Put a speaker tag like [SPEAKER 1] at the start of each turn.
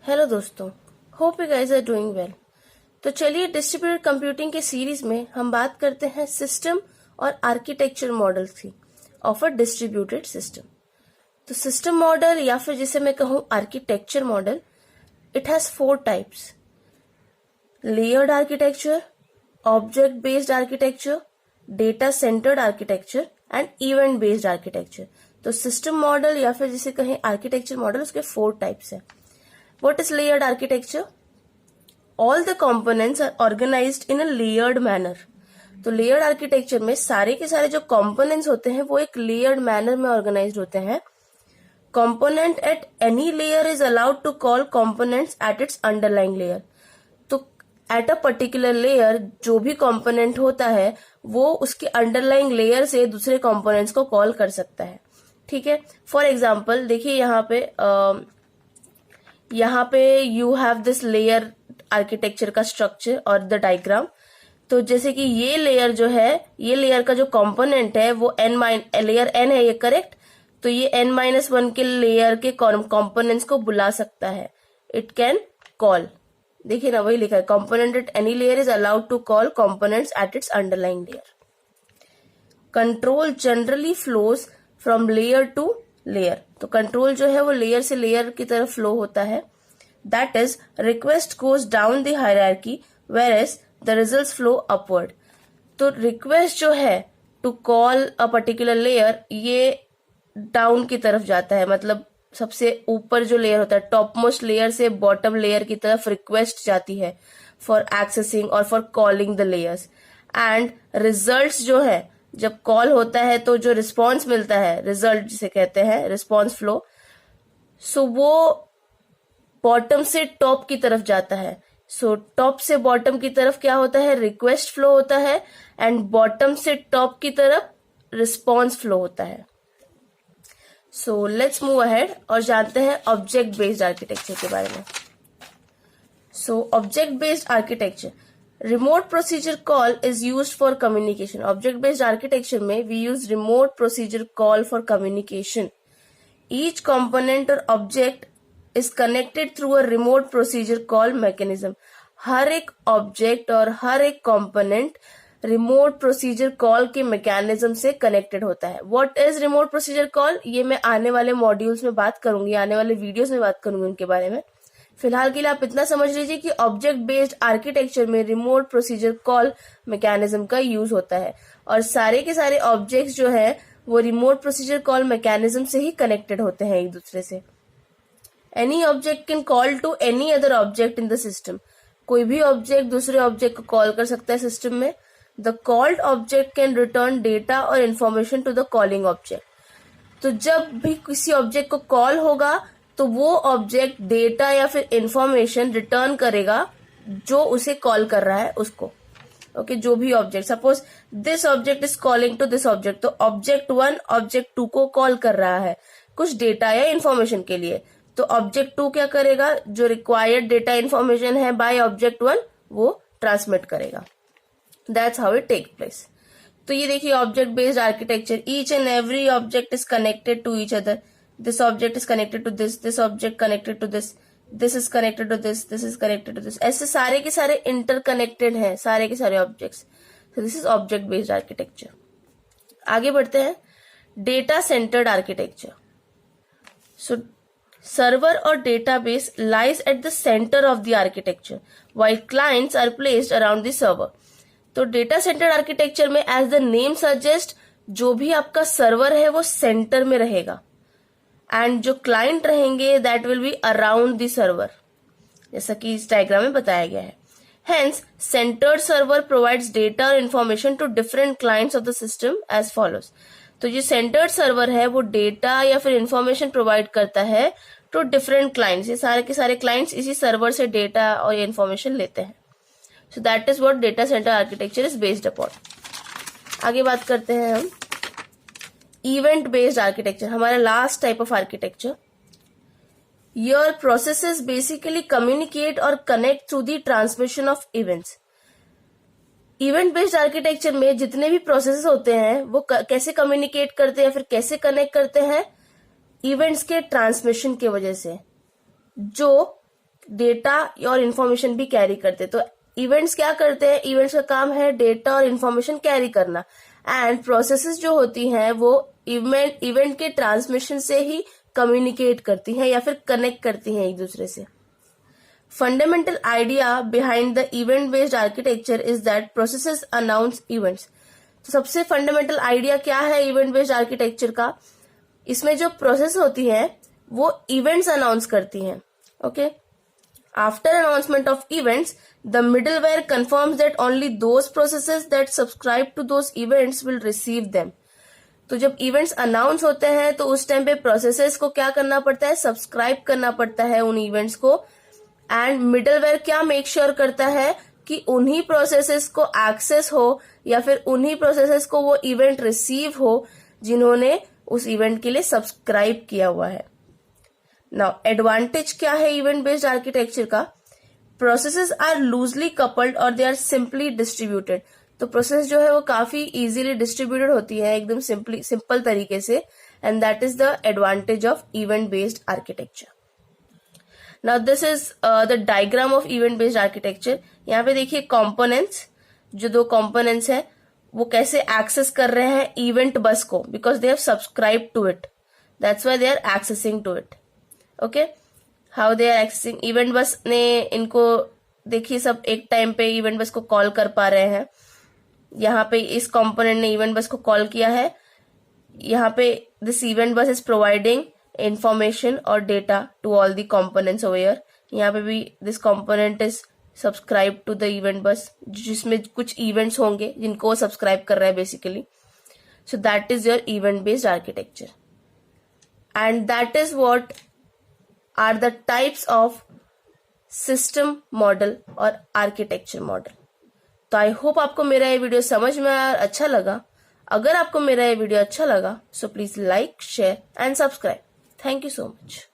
[SPEAKER 1] Hello दोस्तों, hope you guys are doing well. तो चलिए डिस्ट्रीब्यूटेड कंप्यूटिंग के सीरीज में हम बात करते हैं सिस्टम और आर्किटेक्चर मॉडल्स की ऑफ अ डिस्ट्रीब्यूटेड सिस्टम। तो सिस्टम मॉडल या फिर जिसे मैं कहूँ architecture model, it has 4 types: layered architecture, object based architecture, data centred architecture and event based architecture. तो सिस्टम मॉडल या फिर जिसे कहें आर्किटेक्चर मॉडल, उसके 4 टाइप्स हैं। What is layered architecture? All the components are organized in a layered manner. तो layered architecture में सारे के सारे जो components होते हैं वो एक layered manner में organized होते हैं. Component at any layer is allowed to call components at its underlying layer. तो at a particular layer जो भी component होता है वो उसके underlying layer से दूसरे components को call कर सकता है. ठीक है, for example देखिए यहाँ पे you have this layer architecture का स्ट्रक्चर और द डायग्राम। तो जैसे कि ये लेयर जो है, ये लेयर का जो कंपोनेंट है वो लेयर n है, ये करेक्ट। तो ये n-1 के लेयर के कंपोनेंट्स को बुला सकता है, इट कैन कॉल। देखिए ना, वही लिखा है, component at any layer is allowed to call components at its underlying layer. Control generally flows from layer to layer. तो कंट्रोल जो है वो लेयर से लेयर की तरफ फ्लो होता है। That is request goes down the hierarchy whereas the results flow upward. तो रिक्वेस्ट जो है to call a particular layer, ये डाउन की तरफ जाता है, मतलब सबसे ऊपर जो लेयर होता है, टॉप मोस्ट लेयर से बॉटम लेयर की तरफ रिक्वेस्ट जाती है फॉर एक्सेसिंग और for calling the layers. And results जो है, जब कॉल होता है तो जो रिस्पॉन्स मिलता है, रिजल्ट जिसे कहते हैं, रिस्पॉन्स फ्लो, सो वो बॉटम से टॉप की तरफ जाता है। सो टॉप से बॉटम की तरफ क्या होता है, रिक्वेस्ट फ्लो होता है, एंड बॉटम से टॉप की तरफ रिस्पॉन्स फ्लो होता है। सो लेट्स मूव अहेड और जानते हैं ऑब्जेक्ट बेस्ड आर्किटेक्चर के बारे में। So object based architecture, remote procedure call is used for communication. Object based architecture में we use remote procedure call for communication. Each component or object is connected through a remote procedure call mechanism. हर एक object और हर एक component remote procedure call के mechanism से connected होता है. What is remote procedure call? ये मैं आने वाले modules में बात करूंगी, आने वाले videos में बात करूंगी उनके बारे में। फिलहाल के लिए आप इतना समझ लीजिए कि ऑब्जेक्ट बेस्ड आर्किटेक्चर में रिमोट प्रोसीजर कॉल मैकेनिज्म का यूज होता है, और सारे के सारे ऑब्जेक्ट्स जो है वो रिमोट प्रोसीजर कॉल मैकेनिज्म से ही कनेक्टेड होते हैं एक दूसरे से। Any object can call to any other object in the system. कोई भी ऑब्जेक्ट दूसरे ऑब्जेक्ट को कॉल कर सकता है सिस्टम में। The called object can return data और information to the calling object. तो जब भी किसी ऑब्जेक्ट को कॉल होगा तो वो ऑब्जेक्ट डेटा या फिर इंफॉर्मेशन रिटर्न करेगा जो उसे कॉल कर रहा है उसको। ओके, जो भी object, suppose this object is calling to this object, तो ऑब्जेक्ट 1 ऑब्जेक्ट 2 को कॉल कर रहा है कुछ डेटा या इंफॉर्मेशन के लिए। तो ऑब्जेक्ट 2 क्या करेगा, जो रिक्वायर्ड डेटा इंफॉर्मेशन है बाय ऑब्जेक्ट 1 वो ट्रांसमिट करेगा। That's how it take place. तो ये देखिए object based architecture, each and every object is connected to each other. This object is connected to this object connected to this is connected to this is connected to this। ऐसे सारे के सारे interconnected हैं, सारे के सारे objects. So this is object based architecture। आगे बढ़ते हैं, डेटा सेंटर्ड आर्किटेक्चर। सो सर्वर और database lies at the center of the architecture while clients are placed around the server। तो डेटा सेंटर्ड आर्किटेक्चर में एज द नेम सजेस्ट, जो भी आपका server है वो सेंटर में रहेगा, एंड जो क्लाइंट रहेंगे that will be around the server, जैसा कि इस डायग्राम में बताया गया है। Hence centred server provides data और information to different clients of the system as follows. तो जो सेंटर्ड सर्वर है वो डेटा या फिर इन्फॉर्मेशन प्रोवाइड करता है टू डिफरेंट क्लाइंट्स। ये सारे के सारे क्लाइंट्स इसी सर्वर से डेटा और इन्फॉर्मेशन लेते हैं। So that is what data centre architecture is based upon. आगे बात करते हैं हम इवेंट बेस्ड आर्किटेक्चर, हमारा last type of architecture. Your processes basically communicate और connect through the transmission of events. Event based architecture में जितने भी प्रोसेसेस होते हैं वो कैसे कम्युनिकेट करते हैं, फिर कैसे कनेक्ट करते हैं, इवेंट्स के ट्रांसमिशन की वजह से, जो डेटा और इंफॉर्मेशन भी कैरी करते हैं। तो इवेंट्स क्या करते हैं, इवेंट्स का काम है डेटा और इंफॉर्मेशन कैरी करना, एंड प्रोसेसेस जो होती हैं वो इवेंट के ट्रांसमिशन से ही कम्युनिकेट करती हैं या फिर कनेक्ट करती हैं एक दूसरे से। Fundamental idea behind the event based architecture is that processes announce events. तो सबसे फंडामेंटल आइडिया क्या है इवेंट बेस्ड आर्किटेक्चर का, इसमें जो प्रोसेस होती है वो इवेंट्स अनाउंस करती हैं। Okay, after announcement of events the middleware confirms that only those processes that subscribe to those events will receive them. तो जब इवेंट्स अनाउंस होते हैं तो उस टाइम पे प्रोसेसेस को क्या करना पड़ता है, सब्सक्राइब करना पड़ता है उन इवेंट्स को, एंड मिडलवेयर क्या मेक श्योर करता है कि उन्हीं प्रोसेसेस को एक्सेस हो या फिर उन्हीं प्रोसेसेस को वो इवेंट रिसीव हो जिन्होंने उस इवेंट के लिए सब्सक्राइब किया हुआ है। नाउ एडवांटेज क्या है इवेंट बेस्ड आर्किटेक्चर का, प्रोसेसेस आर लूजली कपल्ड और दे आर सिंपली डिस्ट्रीब्यूटेड। तो प्रोसेस जो है वो काफी इजीली डिस्ट्रीब्यूटेड होती है एकदम सिंपल तरीके से, and that is the advantage of event based architecture. Now this is the diagram of event based architecture. यहाँ पे देखिए कंपोनेंट्स, जो दो कंपोनेंट्स है वो कैसे एक्सेस कर रहे हैं इवेंट बस को, because they have subscribe to it, that's why they are accessing to it. Okay, how they are accessing, event bus ने इनको देखिए सब एक टाइम पे इवेंट बस को कॉल कर पा रहे हैं। यहाँ पे इस कंपोनेंट ने इवेंट बस को कॉल किया है, यहाँ पे this event bus is providing information और data to all the components over here. यहाँ पे भी this component is subscribe to the event bus, जिसमें कुछ इवेंट्स होंगे जिनको सब्सक्राइब कर रहा है basically. So that is your event based architecture, and that is what are the types of system model और आर्किटेक्चर मॉडल। तो आई होप आपको मेरा ये वीडियो समझ में आया और अच्छा लगा। अगर आपको मेरा ये वीडियो अच्छा लगा so please like, share and subscribe. Thank you so much.